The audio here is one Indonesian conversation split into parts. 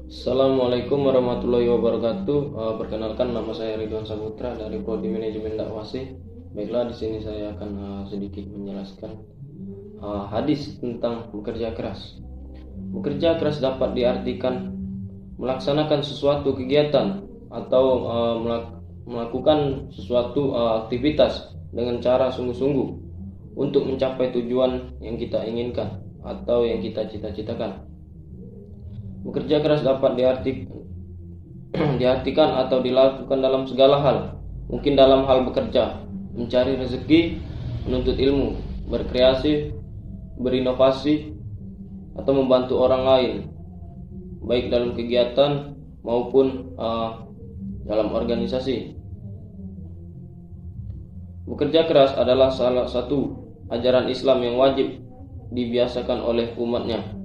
Assalamualaikum warahmatullahi wabarakatuh. Perkenalkan, nama saya Ridwan Saputra dari Prodi Manajemen Dakwasi. Baiklah, di sini saya akan sedikit menjelaskan hadis tentang bekerja keras. Bekerja keras dapat diartikan melaksanakan sesuatu kegiatan atau melakukan sesuatu aktivitas dengan cara sungguh-sungguh untuk mencapai tujuan yang kita inginkan atau yang kita cita-citakan. Bekerja keras dapat diartikan atau dilakukan dalam segala hal. Mungkin dalam hal bekerja, mencari rezeki, menuntut ilmu, berkreasi, berinovasi, atau membantu orang lain, baik dalam kegiatan maupun dalam organisasi. Bekerja keras adalah salah satu ajaran Islam yang wajib dibiasakan oleh umatnya.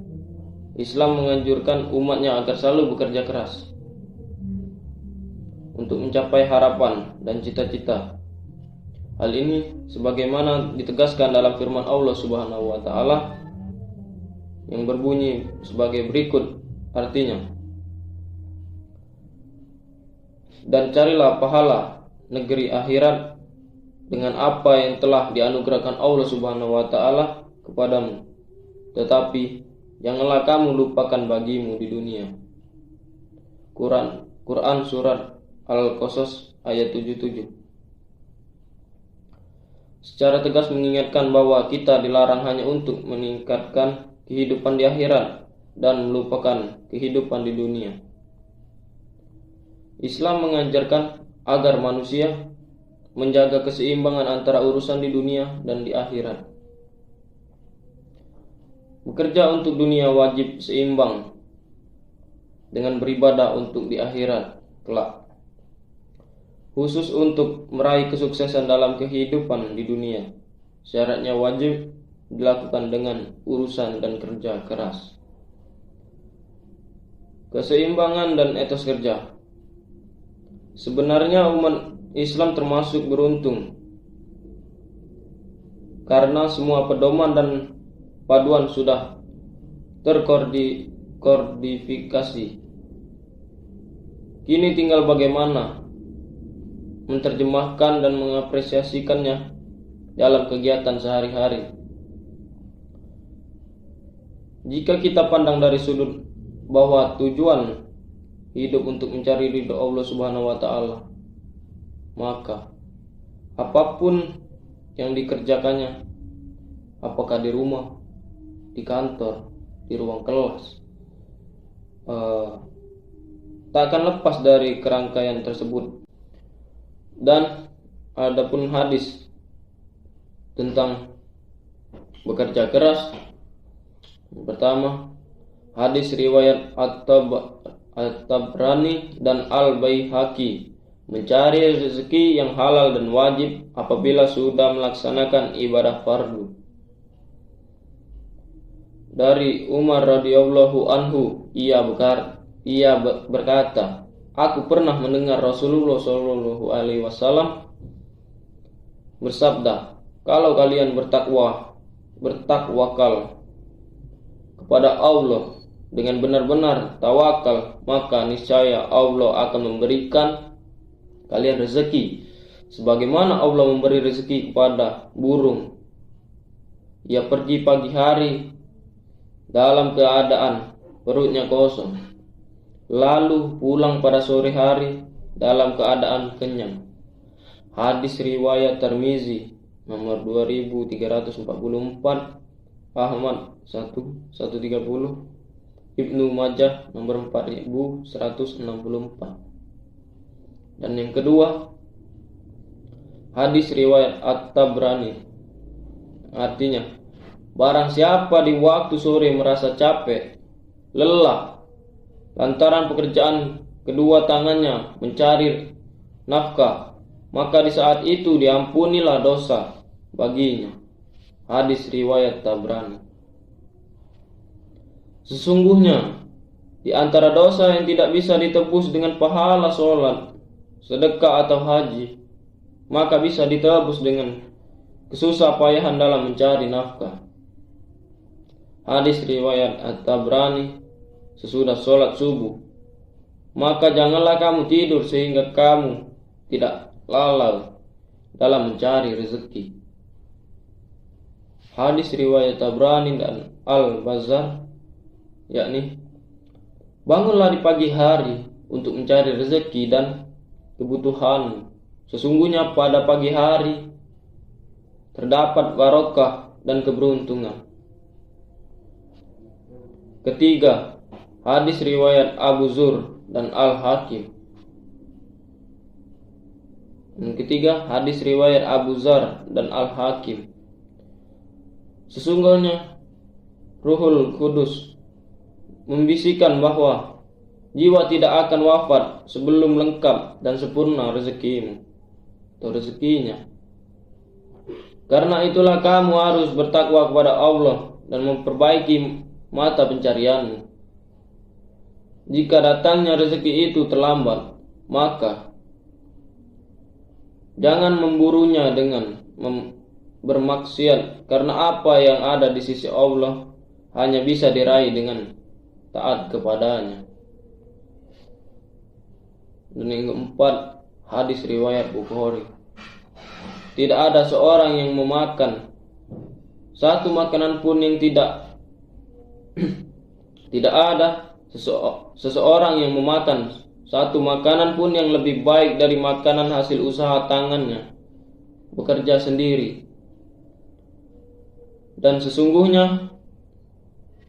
Islam menganjurkan umatnya agar selalu bekerja keras untuk mencapai harapan dan cita-cita. Hal ini sebagaimana ditegaskan dalam firman Allah Subhanahu wa taala yang berbunyi sebagai berikut, artinya, dan carilah pahala negeri akhirat dengan apa yang telah dianugerahkan Allah Subhanahu wa taala kepadamu, tetapi janganlah kamu lupakan bagimu di dunia. Quran surat Al-Qasas ayat 77. Secara tegas mengingatkan bahwa kita dilarang hanya untuk meningkatkan kehidupan di akhirat dan melupakan kehidupan di dunia. Islam mengajarkan agar manusia menjaga keseimbangan antara urusan di dunia dan di akhirat. Bekerja untuk dunia wajib seimbang dengan beribadah untuk di akhirat kelak. Khusus untuk meraih kesuksesan dalam kehidupan di dunia, syaratnya wajib dilakukan dengan urusan dan kerja keras. Keseimbangan dan etos kerja. Sebenarnya umat Islam termasuk beruntung karena semua pedoman dan paduan sudah terkodifikasi. Kini tinggal bagaimana menerjemahkan dan mengapresiasikannya dalam kegiatan sehari-hari. Jika kita pandang dari sudut bahwa tujuan hidup untuk mencari ridho Allah Subhanahu wa taala, maka apapun yang dikerjakannya, apakah di rumah, di kantor, di ruang kelas, tak akan lepas dari kerangkaian tersebut. Dan adapun hadis tentang bekerja keras, pertama, hadis riwayat At-Tabrani dan Al-Baihaqi, mencari rezeki yang halal dan wajib apabila sudah melaksanakan ibadah fardu. Dari Umar radhiyallahu anhu, ia berkata, aku pernah mendengar Rasulullah Shallallahu alaihi wasallam bersabda, kalau kalian bertakwakal kepada Allah dengan benar-benar tawakal, maka niscaya Allah akan memberikan kalian rezeki sebagaimana Allah memberi rezeki kepada burung. Ia pergi pagi hari dalam keadaan perutnya kosong, lalu pulang pada sore hari dalam keadaan kenyang. Hadis riwayat Tirmizi nomor 2344, Ahmad 1130, Ibnu Majah nomor 4164. Dan yang kedua, hadis riwayat At-Tabrani, artinya, barang siapa di waktu sore merasa capek, lelah, lantaran pekerjaan kedua tangannya mencari nafkah, maka di saat itu diampunilah dosa baginya. Hadis riwayat Tabrani. Sesungguhnya di antara dosa yang tidak bisa ditebus dengan pahala sholat, sedekah atau haji, maka bisa ditebus dengan kesusah payahan dalam mencari nafkah. Hadis riwayat At-Tabrani sesudah sholat subuh. Maka janganlah kamu tidur sehingga kamu tidak lalai dalam mencari rezeki. Hadis riwayat Tabrani dan Al-Bazzar, yakni bangunlah di pagi hari untuk mencari rezeki dan kebutuhan. Sesungguhnya pada pagi hari terdapat barokah dan keberuntungan. Ketiga, hadis riwayat Abu Zur dan Al-Hakim. Yang ketiga, hadis riwayat Abu Zar dan Al-Hakim. Sesungguhnya Ruhul Kudus membisikkan bahwa jiwa tidak akan wafat sebelum lengkap dan sempurna rezekimu atau rezekinya. Karena itulah kamu harus bertakwa kepada Allah dan memperbaiki mata pencarianmu. Jika datangnya rezeki itu terlambat, maka jangan memburunya dengan bermaksiat, karena apa yang ada di sisi Allah hanya bisa diraih dengan taat kepadanya. Dan yang keempat, hadis riwayat Bukhari. Tidak ada seorang yang memakan satu makanan pun yang tidak ada seseorang yang memakan satu makanan pun yang lebih baik dari makanan hasil usaha tangannya bekerja sendiri. Dan sesungguhnya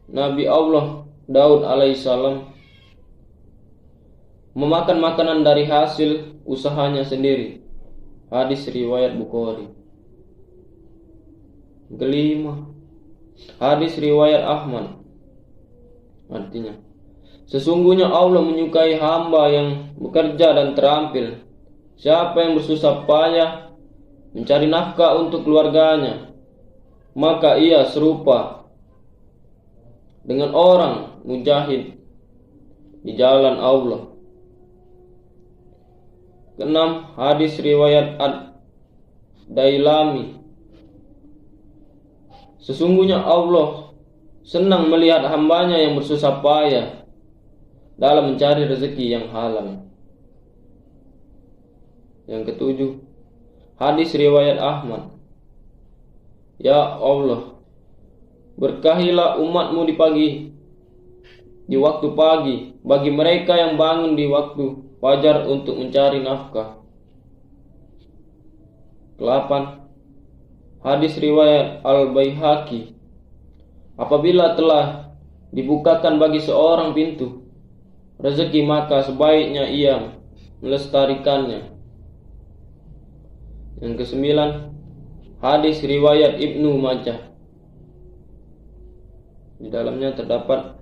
Nabi Allah Daud alaihissalam memakan makanan dari hasil usahanya sendiri. Hadis riwayat Bukhari. Kelima, hadis riwayat Ahmad. Artinya, sesungguhnya Allah menyukai hamba yang bekerja dan terampil. Siapa yang bersusah payah mencari nafkah untuk keluarganya, maka ia serupa dengan orang mujahid di jalan Allah. Keenam, hadis riwayat Ad-Dailami. Sesungguhnya Allah senang melihat hambanya yang bersusah payah dalam mencari rezeki yang halal. Yang ketujuh, hadis riwayat Ahmad. Ya Allah, berkahilah umatmu di waktu pagi bagi mereka yang bangun di waktu fajar untuk mencari nafkah. Kelapan, hadis riwayat Al-Baihaqi. Apabila telah dibukakan bagi seorang pintu rezeki, maka sebaiknya ia melestarikannya. Yang kesembilan, hadis riwayat Ibnu Majah. Di dalamnya terdapat,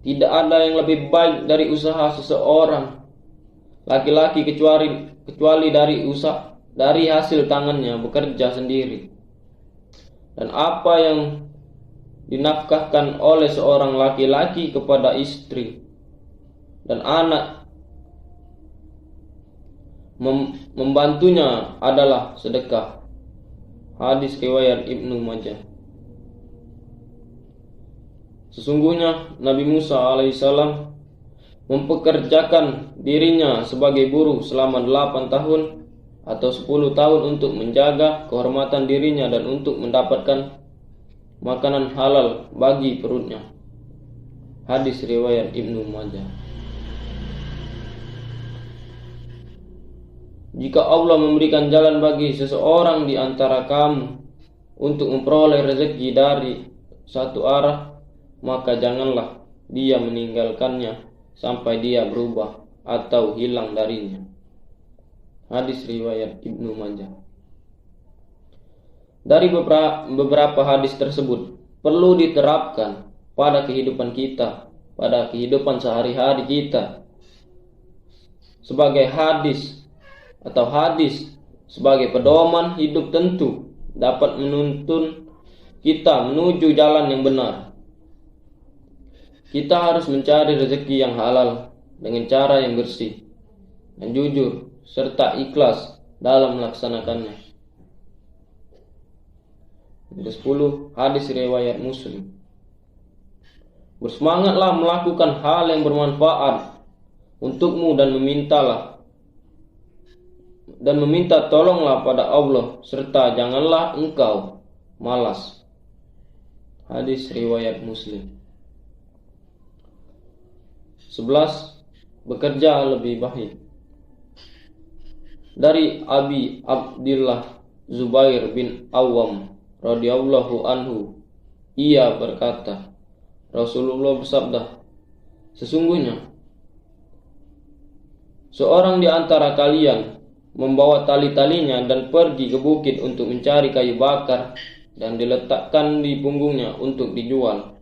tidak ada yang lebih baik dari usaha seseorang laki-laki kecuali dari hasil tangannya bekerja sendiri. Dan apa yang dinafkahkan oleh seorang laki-laki kepada istri dan anak membantunya adalah sedekah. Hadis riwayat Ibnu Majah. Sesungguhnya Nabi Musa alaihissalam mempekerjakan dirinya sebagai buruh selama 8 tahun atau 10 tahun untuk menjaga kehormatan dirinya dan untuk mendapatkan makanan halal bagi perutnya. Hadis riwayat Ibnu Majah. Jika Allah memberikan jalan bagi seseorang di antara kamu untuk memperoleh rezeki dari satu arah, maka janganlah dia meninggalkannya sampai dia berubah atau hilang darinya. Hadis riwayat Ibnu Majah. Dari beberapa hadis tersebut perlu diterapkan pada kehidupan kita, pada kehidupan sehari-hari kita, sebagai hadis sebagai pedoman hidup tentu dapat menuntun kita menuju jalan yang benar. Kita harus mencari rezeki yang halal dengan cara yang bersih dan jujur serta ikhlas dalam melaksanakannya. Yang ke-10, hadis riwayat Muslim. Bersemangatlah melakukan hal yang bermanfaat untukmu dan meminta tolonglah pada Allah, serta janganlah engkau malas. Hadis riwayat Muslim. 11. Bekerja lebih baik. Dari Abi Abdillah Zubair bin Awam radhiyallahu anhu, ia berkata, Rasulullah bersabda, sesungguhnya seorang di antara kalian membawa tali-talinya dan pergi ke bukit untuk mencari kayu bakar dan diletakkan di punggungnya untuk dijual,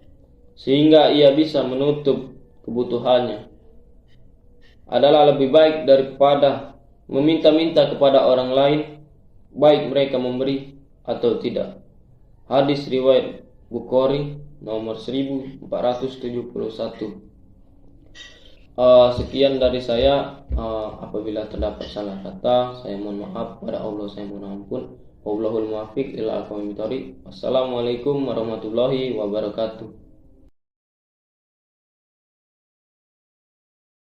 sehingga ia bisa menutup kebutuhannya, adalah lebih baik daripada meminta-minta kepada orang lain, baik mereka memberi atau tidak. Hadis riwayat Bukhari nomor 1471. Sekian dari saya. Apabila terdapat salah kata, saya mohon maaf. Pada Allah saya mohon ampun. Wallahul muwaffiq ila aqwamit thoriq. Wassalamualaikum warahmatullahi wabarakatuh.